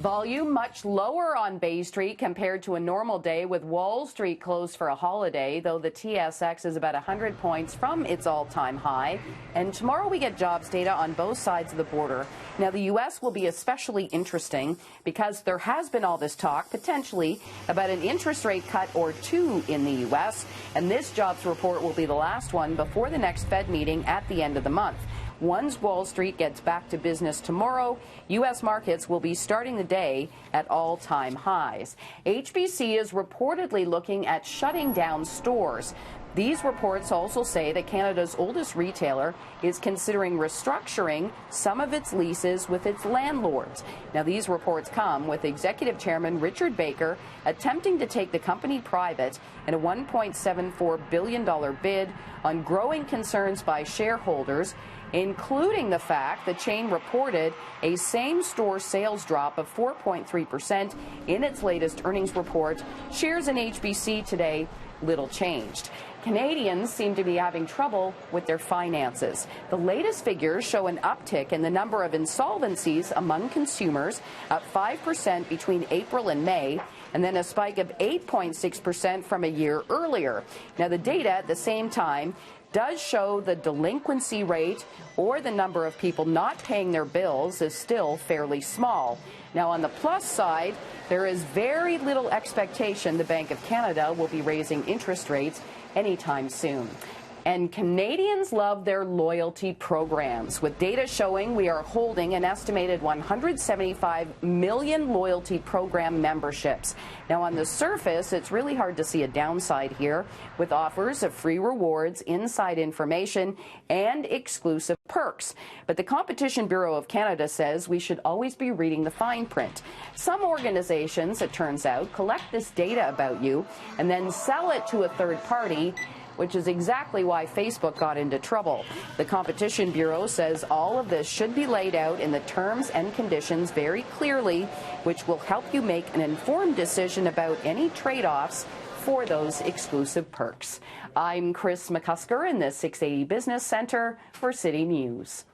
Volume much lower on Bay Street compared to a normal day, with Wall Street closed for a holiday, though the TSX is about 100 points from its all-time high. And tomorrow we get jobs data on both sides of the border. Now, the U.S. will be especially interesting because there has been all this talk, potentially, about an interest rate cut or two in the U.S., and this jobs report will be the last one before the next Fed meeting at the end of the month. Once Wall Street gets back to business tomorrow, U.S. markets will be starting the day at all-time highs. HBC is reportedly looking at shutting down stores. These reports also say that Canada's oldest retailer is considering restructuring some of its leases with its landlords. Now, these reports come with Executive Chairman Richard Baker attempting to take the company private in a $1.74 billion bid on growing concerns by shareholders, including the fact the chain reported a same-store sales drop of 4.3% in its latest earnings report. Shares in HBC today little changed. Canadians seem to be having trouble with their finances. The latest figures show an uptick in the number of insolvencies among consumers, up 5% between April and May, and then a spike of 8.6% from a year earlier. Now, the data at the same time does show the delinquency rate, or the number of people not paying their bills, is still fairly small. Now, on the plus side, there is very little expectation the Bank of Canada will be raising interest rates anytime soon. And Canadians love their loyalty programs, with data showing we are holding an estimated 175 million loyalty program memberships. Now, on the surface, it's really hard to see a downside here, with offers of free rewards, inside information, and exclusive perks. But the Competition Bureau of Canada says we should always be reading the fine print. Some organizations, it turns out, collect this data about you and then sell it to a third party, which is exactly why Facebook got into trouble. The Competition Bureau says all of this should be laid out in the terms and conditions very clearly, which will help you make an informed decision about any trade-offs for those exclusive perks. I'm Kris McCusker in the 680 Business Center for City News.